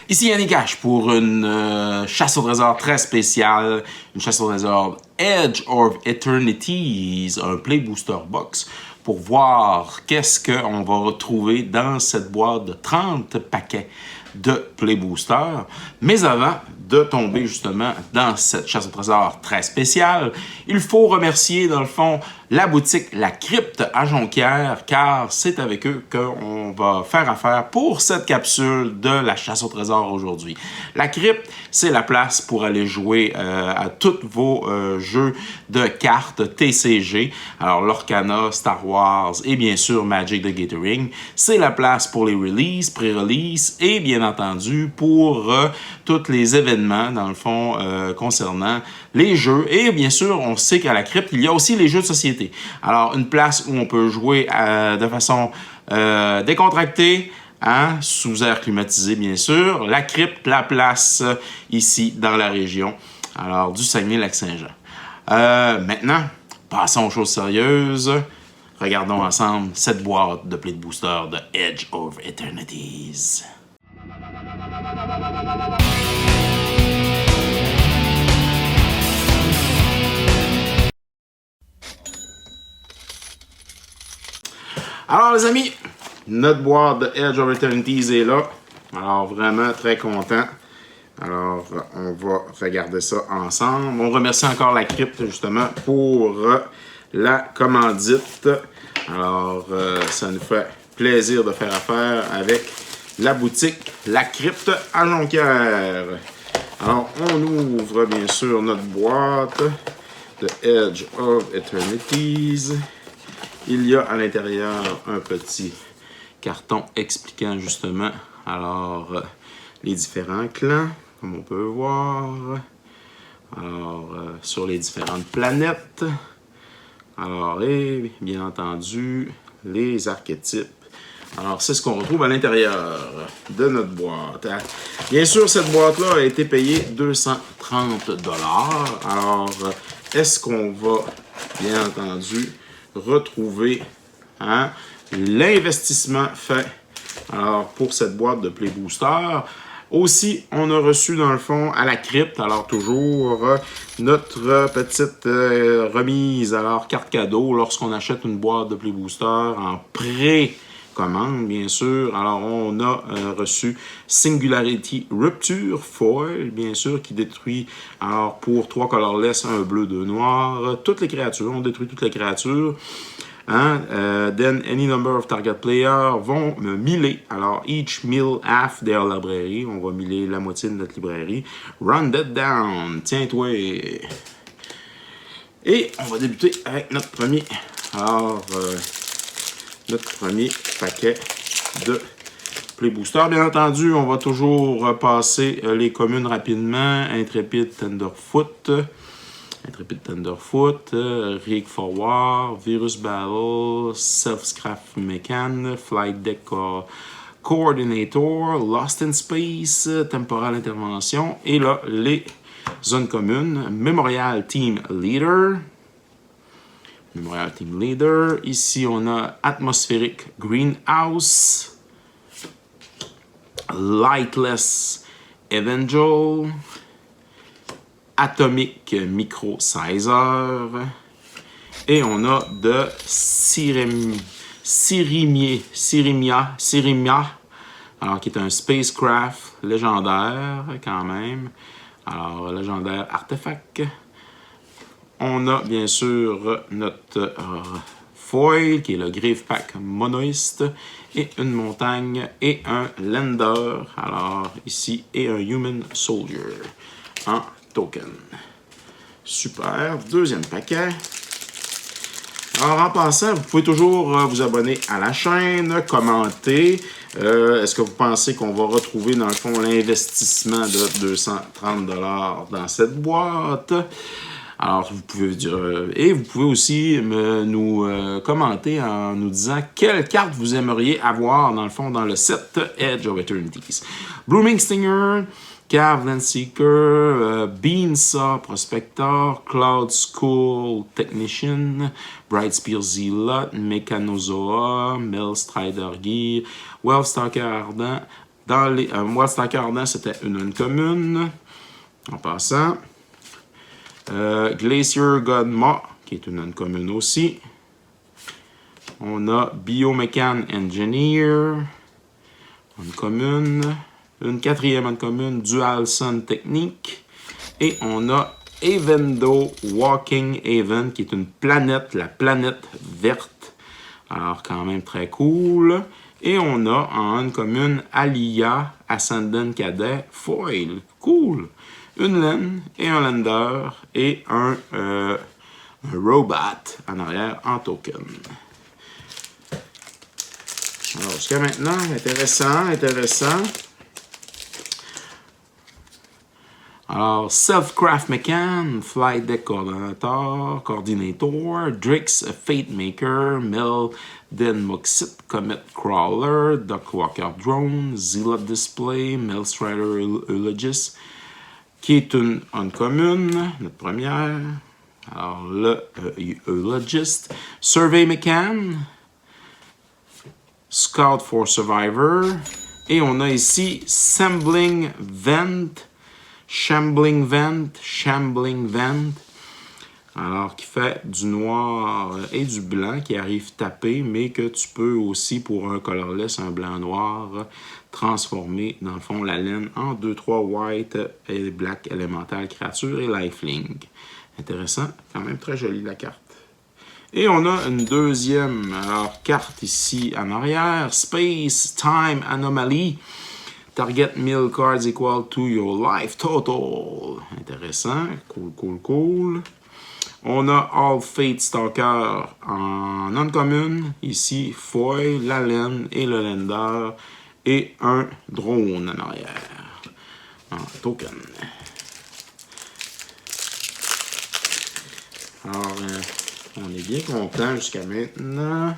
Ici Yannick Cash pour une chasse au trésor très spéciale, une chasse au trésor Edge of Eternities, un Play Booster Box, pour voir qu'est-ce qu'on va retrouver dans cette boîte de 30 paquets de Play Booster. Mais avant de tomber justement dans cette chasse au trésor très spéciale, il faut remercier dans le fond la boutique La Crypte à Jonquière, car c'est avec eux qu'on va faire affaire pour cette capsule de la chasse au trésor aujourd'hui. La Crypte, c'est la place pour aller jouer à tous vos jeux de cartes TCG, alors Lorcana, Star Wars et bien sûr Magic the Gathering. C'est la place pour les releases, pré-releases et bien entendu pour tous les événements dans le fond concernant les jeux. Et bien sûr, on sait qu'à la Crypte, il y a aussi les jeux de société. Alors, une place où on peut jouer de façon décontractée, hein, sous air climatisé, bien sûr. La Crypte, la place ici dans la région, alors du Saguenay-Lac-Saint-Jean. Maintenant, passons aux choses sérieuses. Regardons ensemble cette boîte de Play Booster de Edge of Eternities. Alors les amis, notre boîte de Edge of Eternities est là. Alors vraiment très content. Alors on va regarder ça ensemble. On remercie encore la Crypte justement pour la commandite. Alors ça nous fait plaisir de faire affaire avec la boutique La Crypte à Jonquière. Alors on ouvre bien sûr notre boîte de Edge of Eternities. Il y a à l'intérieur un petit carton expliquant justement alors les différents clans, comme on peut voir. Alors sur les différentes planètes. Alors et bien entendu les archétypes. Alors c'est ce qu'on retrouve à l'intérieur de notre boîte. Bien sûr cette boîte-là a été payée 230 $. Alors est-ce qu'on va bien entendu retrouver hein, l'investissement fait alors, pour cette boîte de Play Booster. Aussi, on a reçu dans le fond à la Crypte, alors toujours notre petite remise, alors carte cadeau lorsqu'on achète une boîte de Play Booster en précommande, bien sûr. Alors, on a reçu Singularity Rupture Foil, bien sûr, qui détruit, alors pour 3 colorless, un bleu, 2 noirs, toutes les créatures. On détruit toutes les créatures. Hein? Then any number of target players vont miller. Alors, each mill half their library. On va miller la moitié de notre librairie. Run that down. Tiens-toi. Et on va débuter avec notre premier. Alors, notre premier paquet de Play Booster. Bien entendu, on va toujours passer les communes rapidement. Intrepid Tenderfoot. Rig Forward, Virus Battle, Self-Scrap Mechan, Flight Deck Coordinator, Lost in Space, Temporal Intervention, et là, les zones communes, Memorial Team Leader. Ici, on a Atmospheric Greenhouse, Lightless Evangel, Atomic Micro Sizer. Et on a de Syrimia, alors qui est un spacecraft légendaire quand même. Alors, légendaire artefact. On a bien sûr notre foil qui est le Grave Pack monoïste et une montagne et un lander. Alors ici et un Human Soldier en token. Super. Deuxième paquet. Alors, en passant, vous pouvez toujours vous abonner à la chaîne, commenter. Est-ce que vous pensez qu'on va retrouver, dans le fond, l'investissement de 230 $ dans cette boîte? Alors, vous pouvez dire... et vous pouvez aussi nous commenter en nous disant quelle carte vous aimeriez avoir, dans le fond, dans le set Edge of Eternities. Blooming Stinger, Cavland Seeker, Beansaw Prospector, Cloud School Technician, Brightspear Zealot, Mechanozoa, Melstrider Gear, Wellstalker Ardent. Dans les Wellstalker Ardent, c'était une uncommune. En passant, Glacier Godma, qui est une uncommune aussi. On a Biomechan Engineer, uncommune. Une quatrième uncommune, Dual Sun Technique. Et on a Avendo Walking Haven, qui est une planète, la planète verte. Alors, quand même très cool. Et on a en uncommune Alia Ascendant Cadet Foil. Cool. Une laine et un lander et un robot en arrière en token. Alors, jusqu'à maintenant, intéressant. Alors, Self-Craft Mechan, Flight Deck Coordinator, Drix Fate Maker, Melden Moxit Comet Crawler, Duckwalker Drone, Zealot Display, Melstrider Eulogist, qui est une uncommune, notre première. Alors, le Eulogist, Survey Mechan, Scout for Survivor, et on a ici Shambling Vent, alors qui fait du noir et du blanc qui arrive tapé, mais que tu peux aussi, pour un colorless, un blanc-noir, transformer, dans le fond, la laine en 2-3 white et black elemental créature et lifelink. Intéressant, quand même très jolie la carte. Et on a une deuxième carte ici en arrière, Space Time Anomaly. Target 1000 cards equal to your life total. Intéressant. Cool. On a All Fate Stalker en uncommune. Ici, foil, la laine et le lender. Et un drone en arrière. En token. Alors, on est bien content jusqu'à maintenant.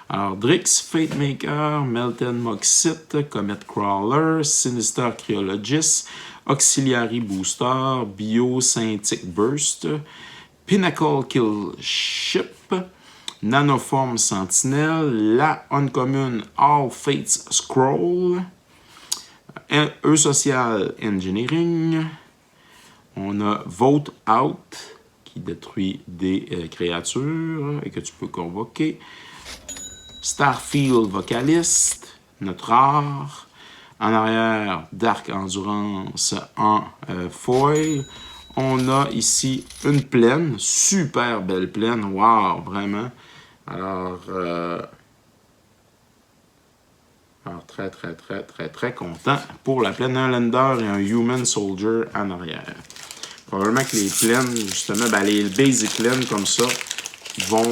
Alors, Drix, Fate Maker, Melton Moxit, Comet Crawler, Sinister Cryologist, Auxiliary Booster, Biosynthetic Burst, Pinnacle Kill Ship, Nanoform Sentinel, la uncommune All Fates Scroll, E-Social Engineering, on a Vote Out, qui détruit des créatures et que tu peux convoquer. Starfield Vocalist, notre rare. En arrière, Dark Endurance en foil. On a ici une plaine, super belle plaine, wow, vraiment. Alors très content pour la plaine, un lander et un Human Soldier en arrière. Probablement que les plaines, justement, les basic plaines comme ça, vont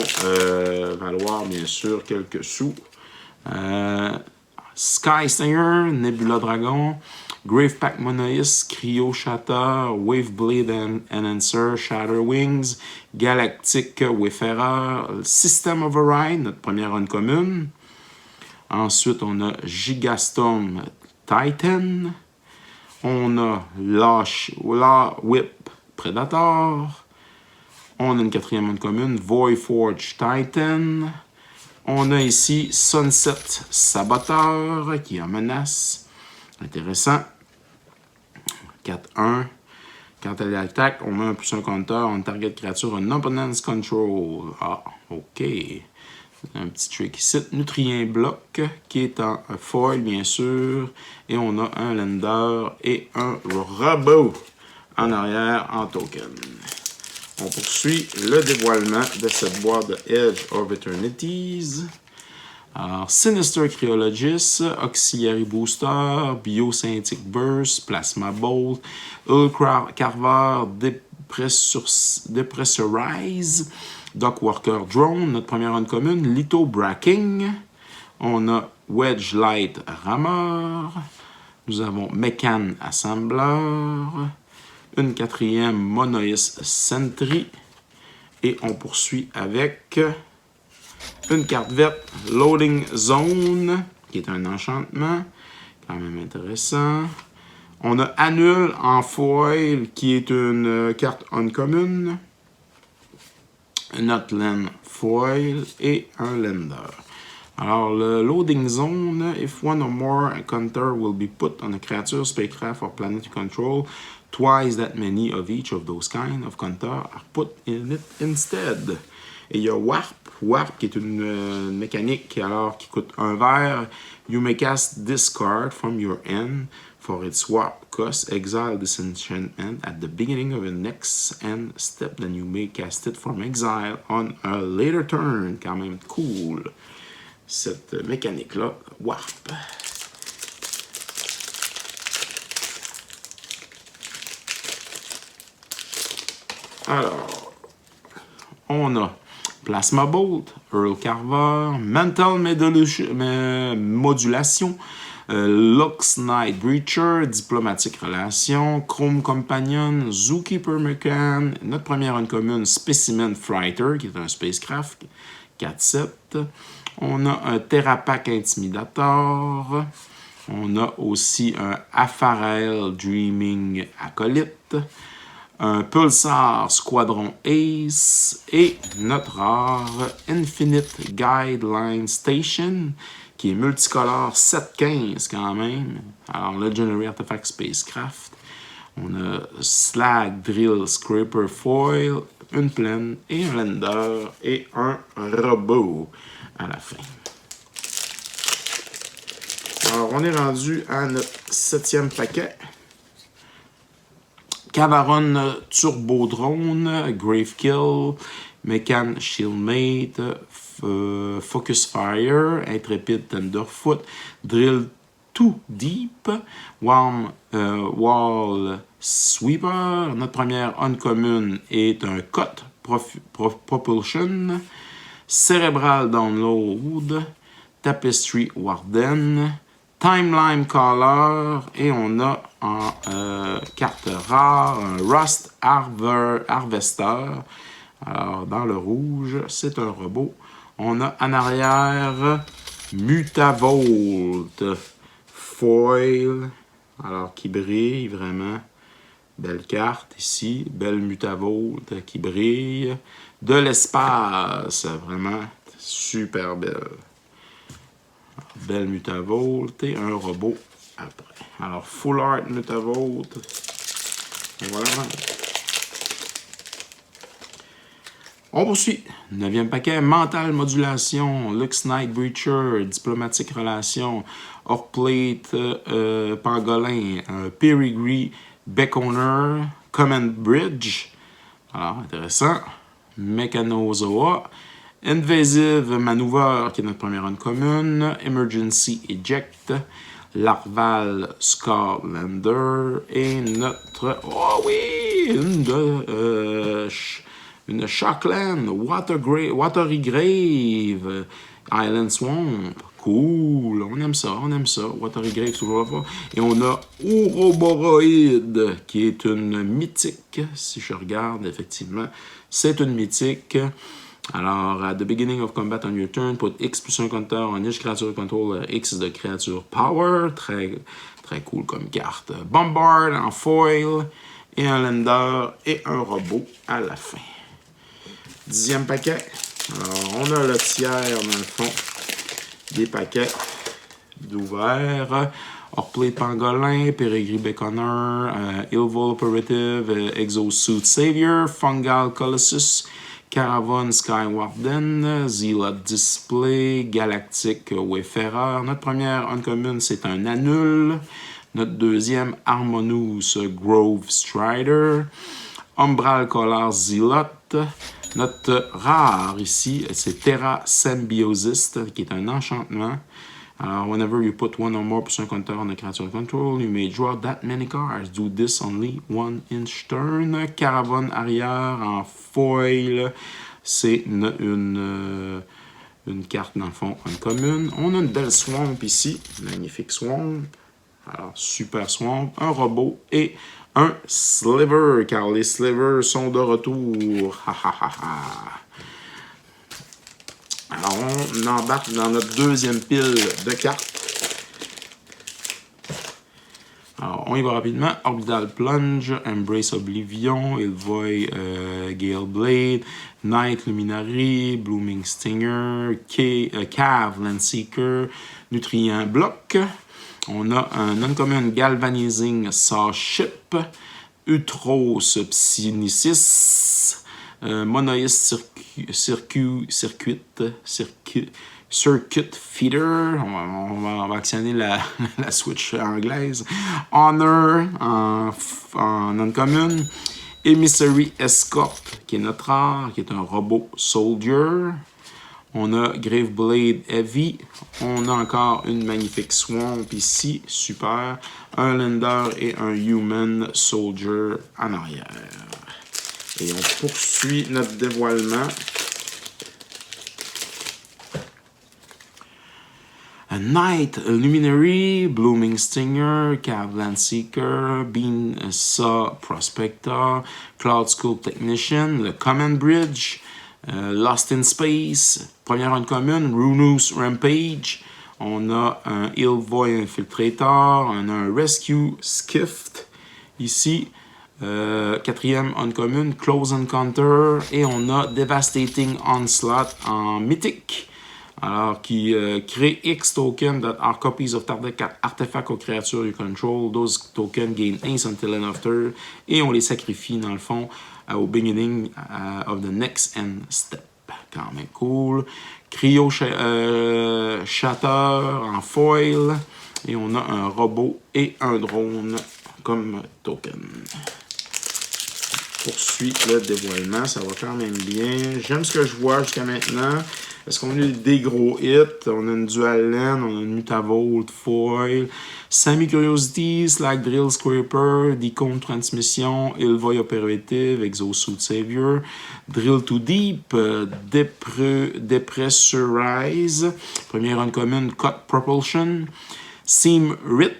valoir bien sûr quelques sous. Sky Stinger, Nebula Dragon, Gravepack Monoïs, Cryo Shatter, Waveblade Enhancer, Shatter Wings, Galactic Wayfarer, System Override, notre première uncommune. Ensuite, on a Gigastorm Titan. On a La Whip Predator. On a une quatrième uncommune, Voidforge Titan. On a ici Sunset Saboteur qui en menace. Intéressant. 4-1. Quand elle attaque, on met un plus un compteur, on target créature, un opponent's control. Ah, ok. Un petit trick ici. Nutrient Block qui est en foil, bien sûr. Et on a un lender et un robot en arrière en token. On poursuit le dévoilement de cette boîte de Edge of Eternities. Alors, Sinister Cryologist, Auxiliary Booster, Biosynthetic Burst, Plasma Bolt, Ultra Carver, Depressurize, Duckwalker Drone, notre première uncommune, Litho Bracking. On a Wedge Light Rammer. Nous avons Mechan Assembler. Une quatrième Monoïs Sentry. Et on poursuit avec une carte verte, Loading Zone, qui est un enchantement, quand même intéressant. On a Annule en foil, qui est une carte uncommon. Notland foil et un Lender. Alors, le Loading Zone, if one or more counter will be put on a creature, spacecraft, or planet you control, twice that many of each of those kind of counter are put in it instead. Et il y a Warp. Warp, qui est une mécanique alors, qui coûte 1 vert. You may cast this card from your end for its warp cost. Exile this enchantment at the beginning of the next end step. Then you may cast it from exile on a later turn. Quand même cool, cette mécanique-là. Warp. Alors, on a Plasma Bolt, Earl Carver, Mental Modulation, Lux Night Breacher, Diplomatique Relation, Chrome Companion, Zookeeper Mechan, notre première uncommon, Specimen Fighter, qui est un spacecraft, 4-7. On a un Terrapack Intimidator. On a aussi un Apharel Dreaming Acolyte. Un Pulsar Squadron Ace et notre rare Infinite Guideline Station qui est multicolore 7-15 quand même. Alors, Legendary Artifact Spacecraft. On a Slag Drill Scraper Foil, une plaine et un Lender et un robot à la fin. Alors, on est rendu à notre 7e paquet. Cavaron Turbo Drone, Gravekill, Mechan Shieldmate, Focus Fire, Intrepid Tenderfoot, Drill Too Deep, Wall Sweeper. Notre première uncommon est un Cut Propulsion, Cerebral Download, Tapestry Warden, Timeline Caller, et on a en carte rare un Rust Harvester. Alors, dans le rouge, c'est un robot. On a en arrière Mutavolt Foil, alors qui brille vraiment. Belle carte ici, belle Mutavolt qui brille. De l'espace, vraiment super belle. Belle Mutavolt et un robot après. Alors, Full Art Mutavolt. Voilà. On poursuit. 9e paquet. Mental Modulation. Lux Night Breacher. Diplomatique Relation. Orplate Pangolin. Pedigree Beckoner. Command Bridge. Alors, intéressant. Mechanozoa. Invasive Maneuver, qui est notre première uncommon. Emergency Eject. Larval Scarlander. Et notre... Oh oui! Une Shockland. Watery Grave. Island Swamp. Cool. On aime ça, on aime ça. Watery Grave, toujours là. Et on a Ouroboros, qui est une mythique. Si je regarde, effectivement, c'est une mythique. Alors, at the beginning of combat on your turn, put X plus un counter on each creature control, X de créature power. Très, très cool comme carte. Bombard en foil, et un Lender, et un robot à la fin. 10e paquet. Alors, on a le tiers, dans le fond, des paquets d'ouverts. Orplate Pangolin, Pedigree Beckoner, Ilvol Operative, Exosuit Savior, Fungal Colossus, Caravan Skywarden, Zealot Display, Galactic Wayfarer. Notre première uncommon, c'est un Annule. Notre deuxième, Harmonious Grove Strider. Umbral Collar Zealot. Notre rare ici, c'est Terra Symbiosis, qui est un enchantement. Alors, whenever you put one or more % counter on a creature control, you may draw that many cards. Do this only one each turn. Caravane arrière en foil. C'est une carte, dans le fond, uncommon. On a une belle swamp ici. Magnifique swamp. Alors, super swamp. Un robot et un sliver, car les slivers sont de retour. Ha ha ha ha. Alors, on embarque dans notre deuxième pile de cartes. Alors, on y va rapidement. Orbital Plunge, Embrace Oblivion, Ilvoy Gale Blade, Night Luminary, Blooming Stinger, Cave Landseeker, Nutrient Block. On a un Uncommon Galvanizing Sawship, Utros Psynicis, Monoist Circuit Feeder, on va actionner la switch anglaise. Honor en uncommon. Emissary Escort, qui est notre rare, qui est un robot soldier. On a Graveblade Heavy. On a encore une magnifique Swamp ici, super. Un Lander et un Human Soldier en arrière. Et on poursuit notre dévoilement. A Night Luminary, Blooming Stinger, Cave Landseeker, Bean Saw Prospector, Cloud School Technician, le Command Bridge, Lost in Space, première uncommon, Runus Rampage. On a un Ilvoy Infiltrator, on a un Rescue Skiff ici. Quatrième uncommon, Close Encounter. Et on a Devastating Onslaught en mythique. Alors, qui crée X tokens that are copies of target artifacts or creatures you control. Those tokens gain Ace until end after. Et on les sacrifie, dans le fond, au beginning of the next end step. Quand même cool. Cryo Shatter en foil. Et on a un robot et un drone comme token. Poursuit le dévoilement. Ça va quand même bien. J'aime ce que je vois jusqu'à maintenant. Est-ce qu'on a eu des gros hits? On a une Dual Land, on a une Mutavolt foil, Sammy Curiosity, Slack Drill Scraper, Decon Transmission, Ilvoy Operative, Exosuit Savior, Drill to Deep, Depressurize, première uncommon, Cut Propulsion, Seam Rip,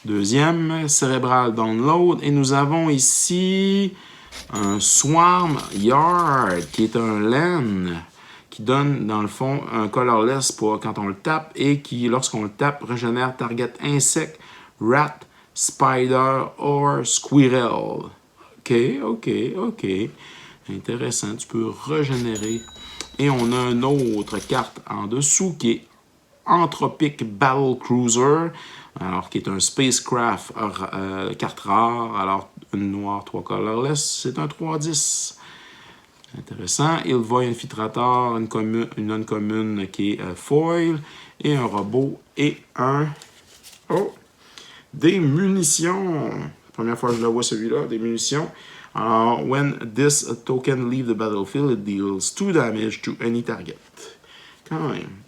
deuxième, Cerebral Download, et nous avons ici un Swarm Yard, qui est un land, qui donne, dans le fond, un colorless pour quand on le tape et qui, lorsqu'on le tape, régénère target insect, rat, spider or squirrel. OK. Intéressant, tu peux régénérer. Et on a une autre carte en dessous qui est Anthropic Battle Cruiser, alors qui est un spacecraft carte rare, alors une noire, 3 colorless, c'est un 3-10. Intéressant. Ilvoy Infiltrator, une uncommon qui est foil, et un robot, et un... Oh! Des munitions! Première fois que je le vois celui-là, des munitions. Alors, when this token leaves the battlefield, it deals 2 damage to any target. Quand même.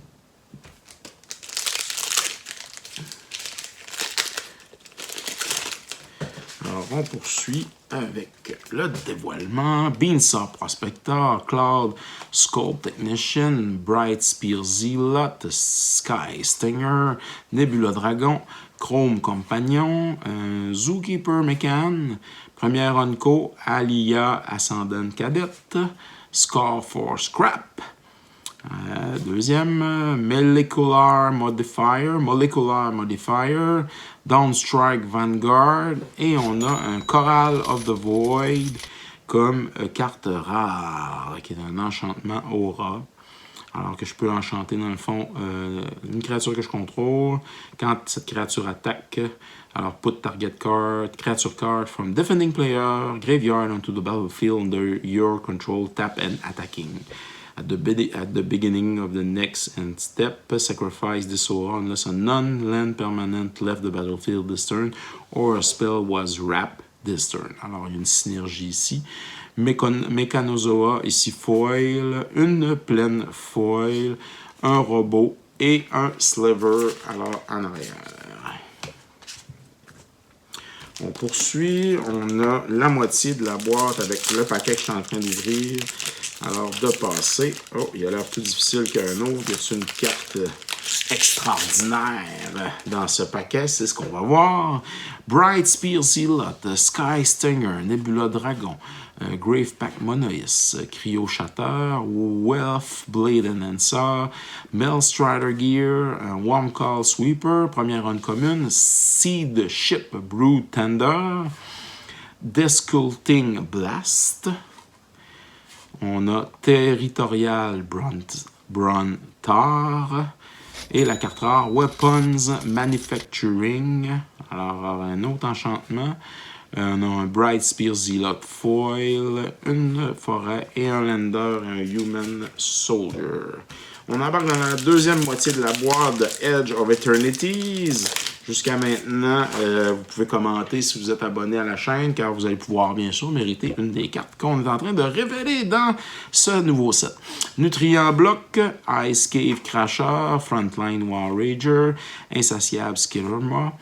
Alors, on poursuit avec le dévoilement. Beansaw Prospector, Cloud Scope Technician, Bright Spear Zealot, Sky Stinger, Nebula Dragon, Chrome Compagnon, Zookeeper Mechan, première Unco, Alia Ascendant Cadet, Score for Scrap. Deuxième, Molecular Modifier, Downstrike Vanguard, et on a un Choral of the Void comme carte rare, qui est un enchantement aura. Alors que je peux enchanter dans le fond une créature que je contrôle. Quand cette créature attaque, alors put target card, creature card from defending player, graveyard onto the battlefield under your control, tap and attacking. At the beginning of the next end step, sacrifice this aura unless a non-land permanent left the battlefield this turn or a spell was wrapped this turn. Alors, il y a une synergie ici. Mechanozoa, ici foil, une pleine foil, un robot et un sliver, alors en arrière. On poursuit, on a la moitié de la boîte avec le paquet que je suis en train d'ouvrir. Alors, de passer. Oh, il a l'air plus difficile qu'un autre. Y a-t-il une carte extraordinaire dans ce paquet, c'est ce qu'on va voir. Bright Spear Zealot, Sky Stinger, Nebula Dragon, Grave Pack Monoïs, Cryo Shatter, Wealth Blade Enhancer, Mel Strider Gear, Warm Call Sweeper, première run commune, Seed Ship Brood Tender, Desculting Blast. On a Territorial Brontar. Et la carte rare Weapons Manufacturing. Alors, un autre enchantement. On a un Bright Spear Zealot Foil, une forêt et un Lander et un Human Soldier. On embarque dans la deuxième moitié de la boîte de Edge of Eternities. Jusqu'à maintenant, vous pouvez commenter si vous êtes abonné à la chaîne, car vous allez pouvoir bien sûr mériter une des cartes qu'on est en train de révéler dans ce nouveau set. Nutrient Block, Ice Cave Crasher, Frontline War Rager, Insatiable Skillerma,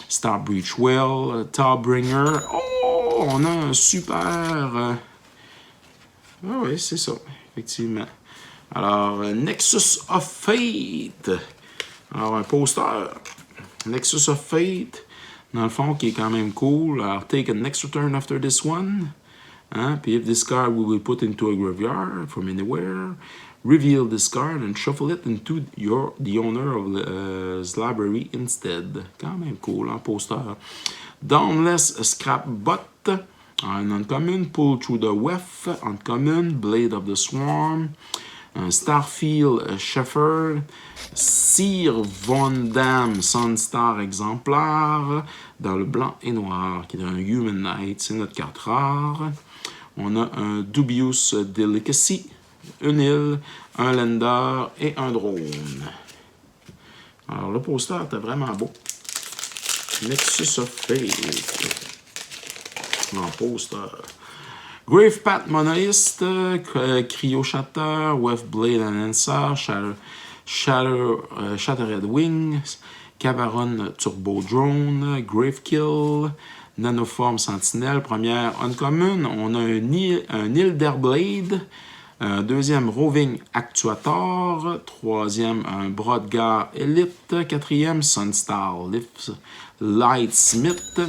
Star Breach Well, Tarbringer. Oh, on a un super... Ah oui, c'est ça, effectivement. Alors, Nexus of Fate. Alors, un poster. Nexus of Fate, dans le fond, qui est quand même cool. Alors, take a next turn after this one. Hein? Puis, if this card we will put into a graveyard from anywhere, reveal this card and shuffle it into the owner of the library instead. Quand même cool, hein, poster. Dauntless Scrap Bot, un uncommon, Pull Through the Weft, uncommon, Blade of the Swarm, un Starfield Shepherd, Sir Von Dam Sunstar exemplaire dans le blanc et noir, qui est un Human Knight, c'est notre carte rare. On a un Dubious Delicacy, une île, un Lander et un drone. Alors le poster était vraiment beau. Nexus of Fate. En poster. Grave Pack Monoist, Cryo Shatter, Weft Blade Enhancer, Shattered Wings, Cavaron Turbo Drone, Grave Kill, Nanoform Sentinelle, première Uncommon. On a un Hilderblade, deuxième Roving Actuator, troisième un Broadgar Elite, quatrième Sunstar Lightsmith.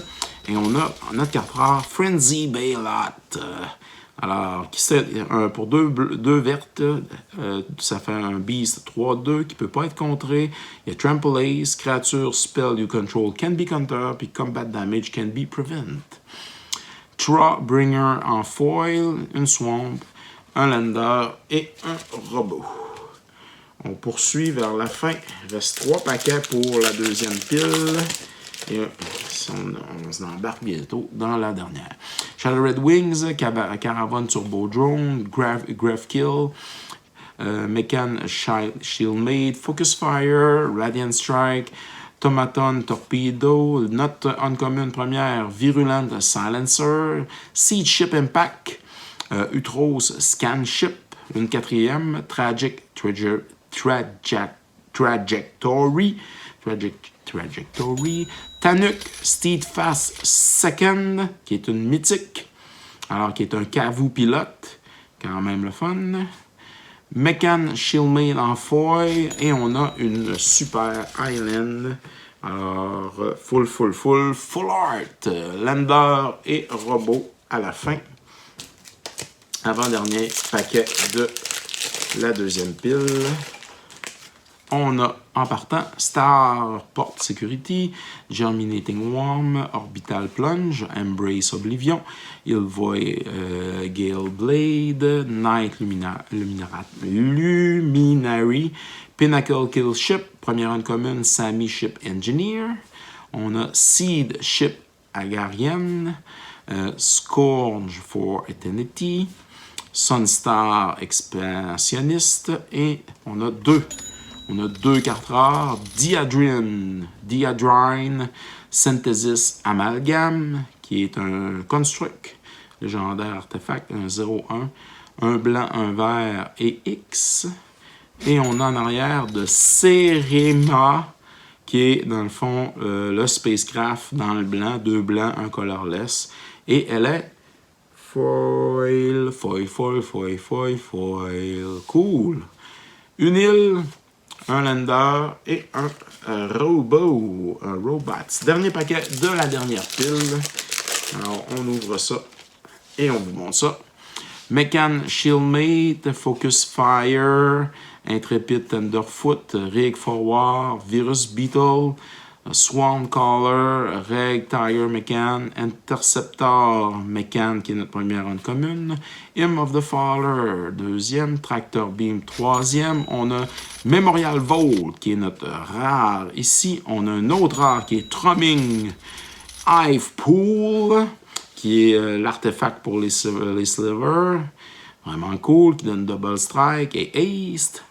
Et on a notre carte rare Frenzy Bailout. Alors, pour deux vertes, ça fait un Beast 3-2 qui ne peut pas être contré. Il y a Trample Ace, Creature Spell You Control can be counter, puis Combat Damage can be prevent. Trawbringer en foil, une Swamp, un Lander et un robot. On poursuit vers la fin. Il reste 3 paquets pour la deuxième pile. Et on s'embarque bientôt dans la dernière. Shattered Wings, Caravan Turbo Drone, Grave Kill, Mechan Shieldmate, Focus Fire, Radiant Strike, Tomaton Torpedo, Not Uncommon première, Virulent Silencer, Siege Ship Impact, Utros Scan Ship, une quatrième, Tragic Trajectory, Tanuk Steadfast Second, qui est une mythique, alors qui est un Cavu pilote, quand même le fun. Mechan Shieldmate en foil, et on a une Super Island. Alors, full art, Lander et robot à la fin. Avant-dernier paquet de la deuxième pile. On a, en partant, Starport Security, Germinating Worm, Orbital Plunge, Embrace Oblivion, Ilvoy Gale Blade, Night Luminary, Pinnacle Kill Ship, première uncommon, Sammy Ship Engineer. On a Seed Ship Agarian, Scourge for Eternity, Sunstar Expansionniste, et on a deux cartes rares, Diadrine Synthesis Amalgam, qui est un Construct, légendaire artefact, un 0-1, un blanc, un vert et X. Et on a en arrière de Cerema, qui est dans le fond le Spacecraft dans le blanc, 2 blancs, un colorless. Et elle est foil. Cool. Une île. un Lander et un Robot. Un Robots. Dernier paquet de la dernière pile. Alors, on ouvre ça et on vous montre ça. Mekan Shieldmate, Focus Fire, Intrepid Tenderfoot, Rig Forward, Virus Beetle, Swarm Caller, Reg Tiger Mekan, Interceptor Mekan qui est notre première run commune, Hymn of the Faller, deuxième, Tractor Beam, troisième, on a Memorial Vault qui est notre rare. Ici, on a un autre rare qui est Thrumming Hive Pool, qui est l'artefact pour les slivers. Vraiment cool, qui donne Double Strike et Haste.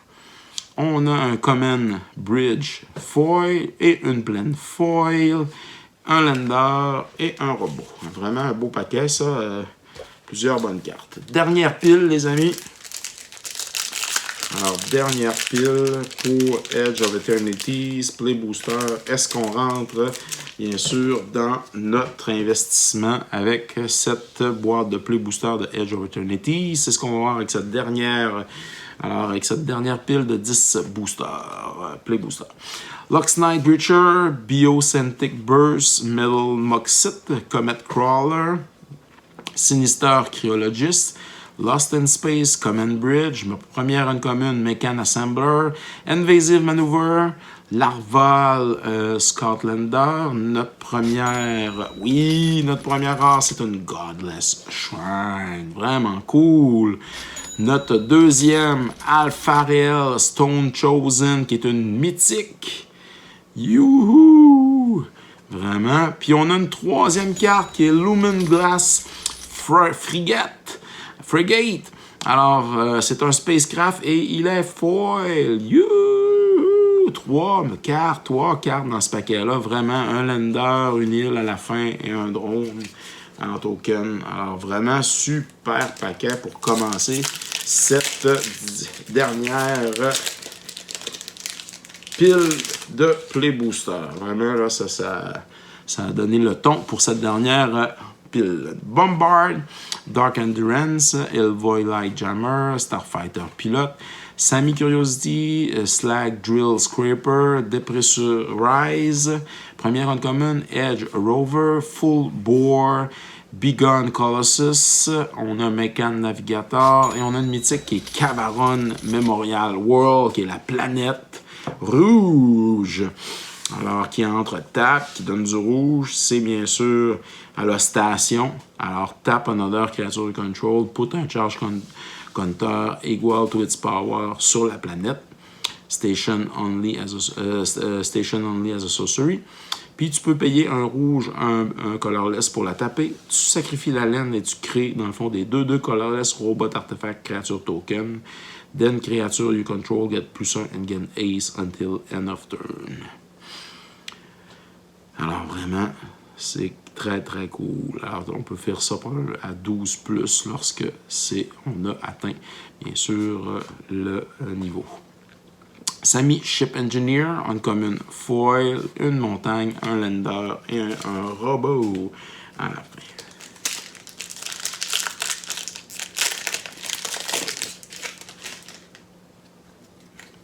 On a un Common Bridge Foil et une pleine Foil, un Lander et un Robot. Vraiment un beau paquet, ça. Plusieurs bonnes cartes. Dernière pile, les amis. Alors, dernière pile pour Edge of Eternities, Play Booster. Est-ce qu'on rentre, bien sûr, dans notre investissement avec cette boîte de Play Booster de Edge of Eternities? C'est ce qu'on va voir avec cette dernière, pile de 10 boosters, Play Booster. Lux Knight Breacher, Biocentic Burst, Metal Moxit, Comet Crawler, Sinister Cryologist, Lost in Space, Command Bridge, ma première uncommune, Mekan Assembler, Invasive Maneuver, Larval Scotlander, notre première rare, c'est une Godless Shrine, vraiment cool. Notre deuxième, Alpharel Stone Chosen, qui est une mythique. Youhou! Vraiment. Puis on a une troisième carte qui est Lumen Glass Frigate. Alors, c'est un spacecraft et il est foil. Youhou! Trois cartes dans ce paquet-là. Vraiment, un lander, une île à la fin et un drone en token. Alors, vraiment, super paquet pour commencer cette dernière pile de Play Booster. Vraiment, là, ça a donné le ton pour cette dernière pile. Bombard, Dark Endurance, Elvoy Light Jammer, Starfighter Pilot, Sammy Curiosity, Slag Drill Scraper, Depressurize, première uncommon, Edge Rover, Full Bore, Begone Colossus, on a Mekan Navigator et on a une mythique qui est Cavaron Memorial World, qui est la planète rouge. Alors, qui entre tap, qui donne du rouge, c'est bien sûr à la station. Alors, tap another creature control, put un charge counter equal to its power sur la planète. Station only as a sorcery. Puis tu peux payer un rouge, un colorless pour la taper. Tu sacrifies la laine et tu crées, dans le fond, des 2/2 colorless robot artefact creature token. Then creature you control get +1 and gain ace until end of turn. Alors vraiment, c'est très très cool. Alors on peut faire ça à 12+ lorsque on a atteint, bien sûr, le niveau. Sammy Ship Engineer, uncommon foil, une montagne, un lander et un robot à la fin.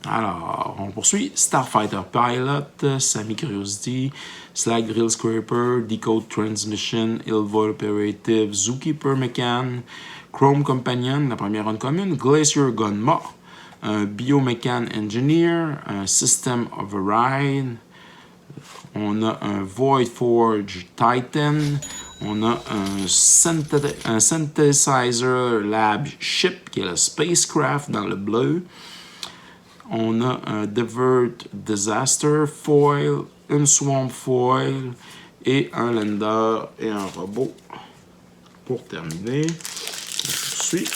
Alors, on poursuit. Starfighter Pilot, Sammy Curiosity, Slag Drill Scraper, Decode Transmission, Ilvoy Operative, Zookeeper Mekan, Chrome Companion, la première uncommon, Glacier Gunma, un Biomecan Engineer, un System Override, on a un Void Forge Titan, on a un Synthesizer Lab Ship qui est le Spacecraft dans le bleu. On a un Divert Disaster Foil, une Swamp Foil et un Lander et un robot. Pour terminer, on poursuit.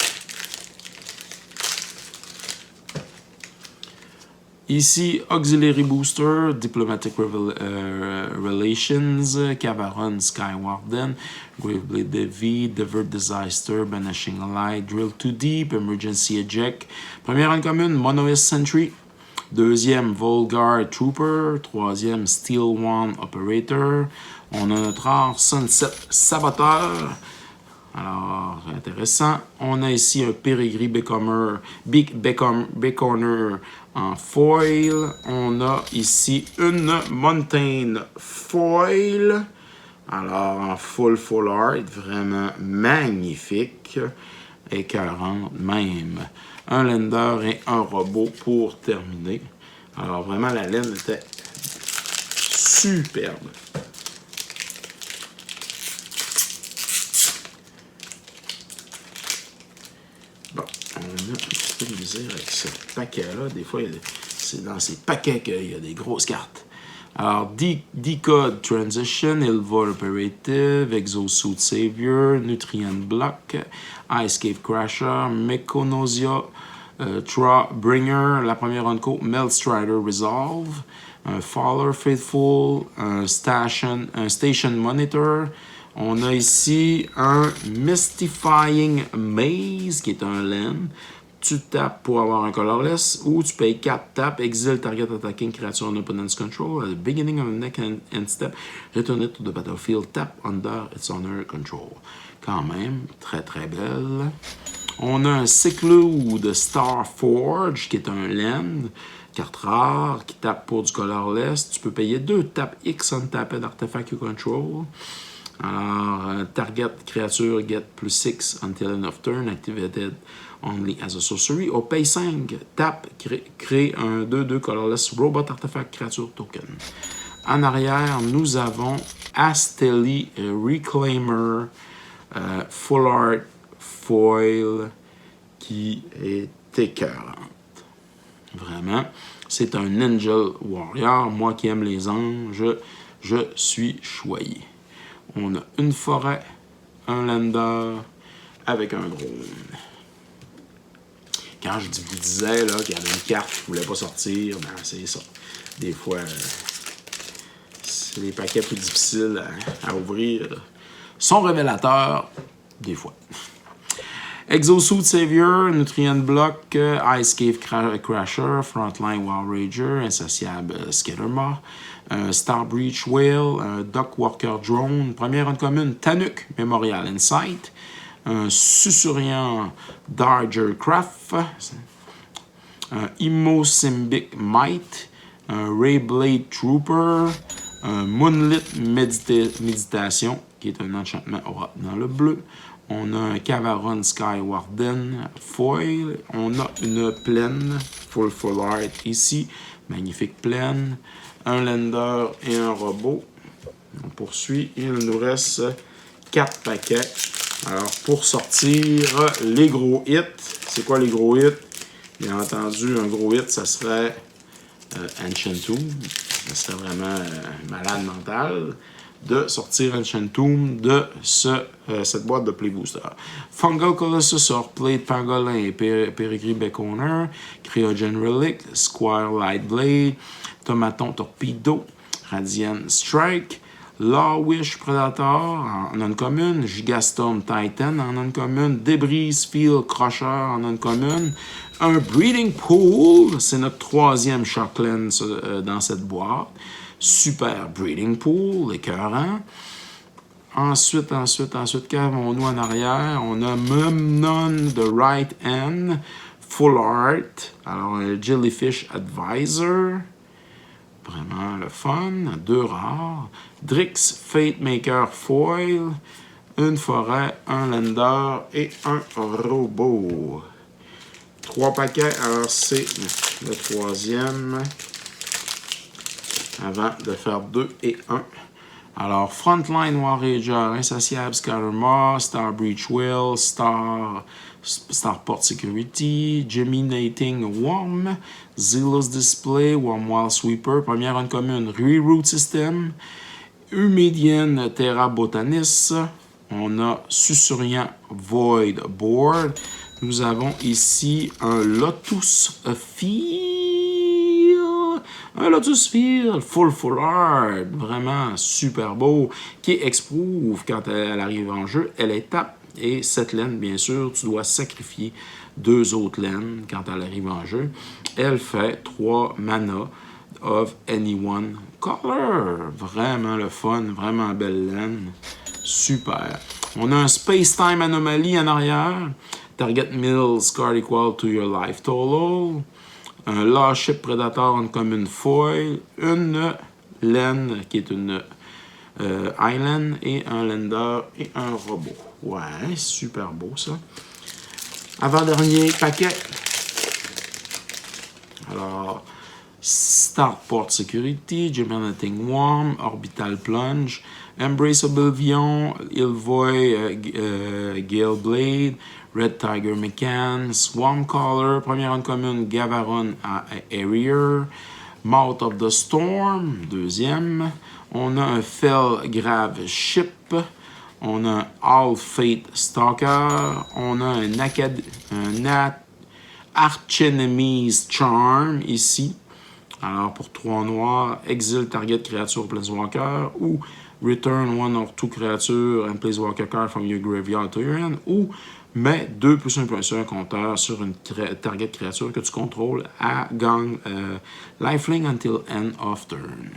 Ici, Auxiliary Booster, Diplomatic Relations, Cavaron Skywarden, Graveblade Devi, Divert Disaster, Banishing Light, Drill Too Deep, Emergency Eject. Première uncommon, Monoist Sentry. Deuxième, Volgar Trooper. Troisième, Steel One Operator. On a notre rare Sunset Saboteur. Alors, intéressant. On a ici un Peregrine Baconner en foil. On a ici une Mountain foil. Alors, en full art, vraiment magnifique. Écœurante même. Un Lender et un robot pour terminer. Alors, vraiment, la laine était superbe. Bon, on a un petit peu de misère avec ce paquet-là. Des fois, c'est dans ces paquets qu'il y a des grosses cartes. Alors, Decode Transition, Ilva Operative, Exosuit Savior, Nutrient Block, Ice Cave Crasher, Mechonosia, Bringer, la première Unco, Meltstrider Resolve, un Faller Faithful, un Station Monitor. On a ici un Mystifying Maze, qui est un land. Tu tapes pour avoir un colorless, ou tu payes 4 tapes, exile target attacking creature on opponent's control. At the beginning of the next end step, return it to the battlefield, tap under its owner control. Quand même, très très belle. On a un Cyclode Starforge, qui est un land, carte rare, qui tape pour du colorless. Tu peux payer 2 tapes X on tapped artifact you control. Alors, target creature get plus 6 until end of turn, activated only as a sorcery. Au pay 5, tap, crée un 2/2 colorless robot artifact creature token. En arrière, nous avons Asteli Reclaimer Full Art Foil qui est écœurante. Vraiment, c'est un Angel Warrior. Moi qui aime les anges, je suis choyé. On a une forêt, un Lender avec un drone. Quand je vous disais là, qu'il y avait une carte qui ne voulait pas sortir, ben c'est ça. Des fois, c'est les paquets plus difficiles à ouvrir. Sont révélateurs, des fois. Exosuit Savior, Nutrient Block, Ice Cave Crasher, Frontline Wild Rager, Insatiable Skittermaw, Star Breach Whale, un Dock Walker Drone, première en commune, Tanuk Memorial Insight, un Susurriant Darger Craft, un Imosymbic Might, un Rayblade Trooper, un Moonlit Méditation, qui est un enchantement aura dans le bleu. On a un Cavaron Skywarden Foil. On a une plaine full art ici. Magnifique plaine. Un Lender et un robot. On poursuit. Il nous reste 4 paquets. Alors, pour sortir les gros hits, c'est quoi les gros hits? Bien entendu, un gros hit, ça serait Ancient Tomb. Ça serait vraiment malade mental de sortir Ancient Tomb de cette boîte de Play Booster. Fungal Colossus, Plate Pangolin et Peregrine Baconner, Cryogen Relic, Squire Lightblade, Tomaton Torpedo, Radiant Strike, Lawish Predator en uncommune, Gigastorm Titan en uncommune, Debris Field Crusher en uncommune, un Breeding Pool, c'est notre 3e Shockland dans cette boîte. Super Breeding Pool, écœurant. Ensuite, qu'avons-nous en arrière? On a Memnon The Right Hand, Full Art, alors un Jellyfish Advisor, vraiment le fun, 2 rares. Drix Fate Maker Foil, une forêt, un Lender et un robot. 3 paquets, alors c'est le 3e. Avant de faire 2 et 1. Alors, Frontline War Rager, Insatiable Scattermaw, Star Breach Whale, Starport Security, Geminating Worm, Zealous Display, Worm Wild Sweeper, première en commune, Reroute System, Humidian Terra Botanis, on a Susurriant Void Board, nous avons ici un Lotus Field, full art, vraiment super beau, qui exprouve quand elle arrive en jeu, elle est tape, et cette laine, bien sûr, tu dois sacrifier 2 autres laines quand elle arrive en jeu. Elle fait 3 mana of any one color. Vraiment le fun, vraiment belle laine. Super. On a un Space Time Anomaly en arrière. Target Mills card equal to your life total. Un Lost Ship Predator en commune foil. Une laine qui est une Island et un Lender et un robot. Ouais, super beau ça. Avant-dernier paquet. Alors, Starport Security, Germinating Worm, Orbital Plunge, Embrace Oblivion, Ilvoy Gale Blade, Red Tiger McCann, Swarm Caller, première uncommune Gavaron à Harrier, Mouth of the Storm, deuxième. On a un Fell Grave Ship. On a un All Fate Stalker. On a un Archenemy's Charm ici. Alors pour 3 noirs, Exile Target Creature Planeswalker ou Return 1 or 2 Creature and Planeswalker card from your graveyard to your hand ou mets 2 plus 1 plus 1 compteur sur une target créature que tu contrôles à gang lifelink until end of turn.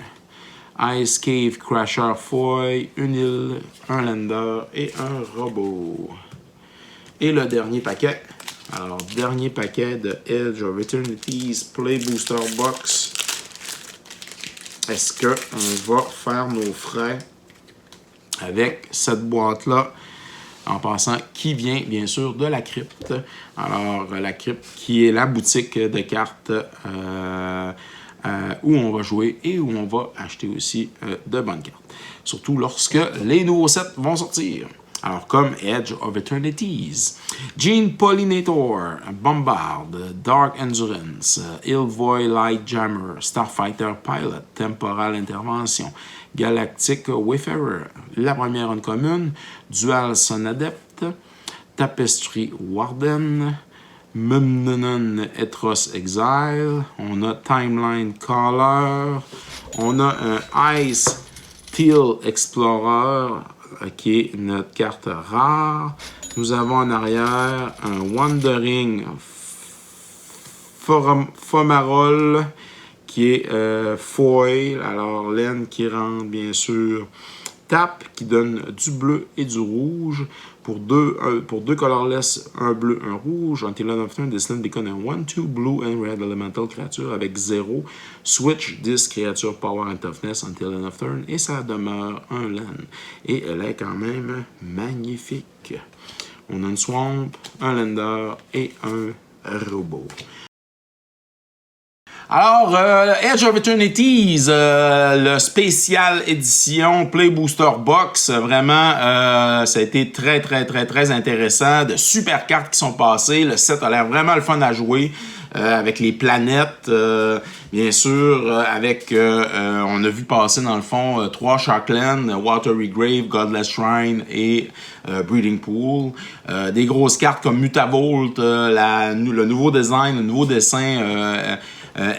Ice Cave Crasher Foil, une île, un Lender et un robot. Et le dernier paquet. Alors, dernier paquet de Edge of Eternity's Play Booster Box. Est-ce qu'on va faire nos frais avec cette boîte-là? En passant, qui vient bien sûr de la crypte. Alors, la crypte qui est la boutique de cartes où on va jouer et où on va acheter aussi de bonnes cartes. Surtout lorsque les nouveaux sets vont sortir. Alors, comme Edge of Eternities, Gene Pollinator, Bombard, Dark Endurance, Ilvoy Light Jammer, Starfighter Pilot, Temporal Intervention, Galactic Wayfarer, la première en commune, Dual Sun Adept, Tapestry Warden, Mumnonon Ethros Exile, on a Timeline Caller, on a un Ice Teal Explorer, qui est notre carte rare. Nous avons en arrière un Wandering Fomarol qui est foil. Alors, laine qui rentre, bien sûr. Tape qui donne du bleu et du rouge. Pour deux colorless, un bleu, un rouge. Until end of turn, this land become a 1/2 blue and red elemental creature avec 0. Switch this creature power and toughness until end of turn. Et ça demeure un land. Et elle est quand même magnifique. On a une swamp, un lender et un robot. Alors, Edge of Eternities, le spécial édition Play Booster Box, vraiment, ça a été très intéressant. De super cartes qui sont passées. Le set a l'air vraiment le fun à jouer. Avec les planètes, bien sûr, on a vu passer dans le fond 3 Sharkland, Watery Grave, Godless Shrine et Breeding Pool. Des grosses cartes comme Mutavault, le nouveau design, le nouveau dessin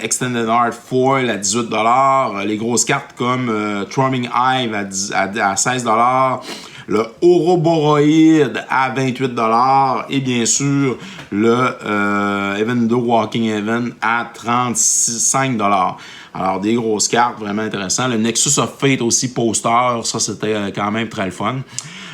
Extended Art Foil à 18$. Les grosses cartes comme Thrumming Hive à 16$. Le Ouroboros à 28$. Et bien sûr, le Evendo Walking Heaven à 35$. Alors, des grosses cartes, vraiment intéressantes. Le Nexus of Fate aussi, poster. Ça, c'était quand même très le fun.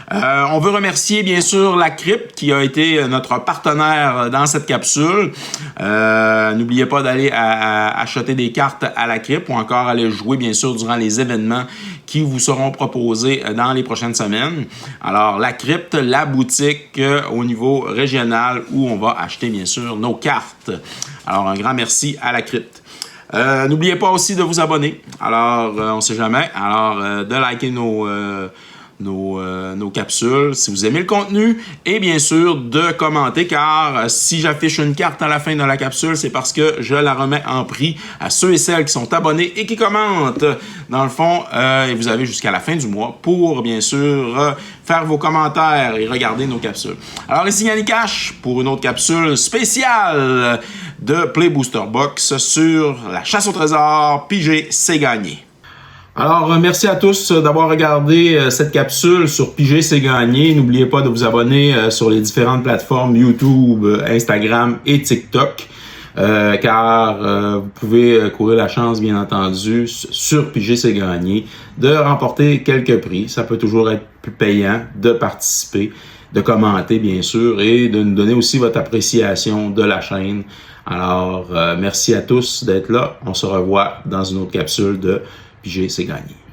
On veut remercier bien sûr la crypte qui a été notre partenaire dans cette capsule. N'oubliez pas d'aller acheter des cartes à la crypte ou encore aller jouer bien sûr durant les événements qui vous seront proposés dans les prochaines semaines. Alors la crypte, la boutique au niveau régional où on va acheter bien sûr nos cartes. Alors un grand merci à la crypte. N'oubliez pas aussi de vous abonner. Alors on sait jamais. Alors de liker nos capsules, si vous aimez le contenu, et bien sûr de commenter, car si j'affiche une carte à la fin de la capsule, c'est parce que je la remets en prix à ceux et celles qui sont abonnés et qui commentent. Dans le fond, et vous avez jusqu'à la fin du mois pour, bien sûr, faire vos commentaires et regarder nos capsules. Alors ici Yannick Cash pour une autre capsule spéciale de Play Booster Box sur la chasse au trésor. Piger, c'est gagné. Alors, merci à tous d'avoir regardé cette capsule sur Piger, c'est gagné. N'oubliez pas de vous abonner sur les différentes plateformes YouTube, Instagram et TikTok. car vous pouvez courir la chance, bien entendu, sur Piger c'est gagné, de remporter quelques prix. Ça peut toujours être plus payant de participer, de commenter, bien sûr, et de nous donner aussi votre appréciation de la chaîne. Alors, merci à tous d'être là. On se revoit dans une autre capsule de Piger c'est gagné.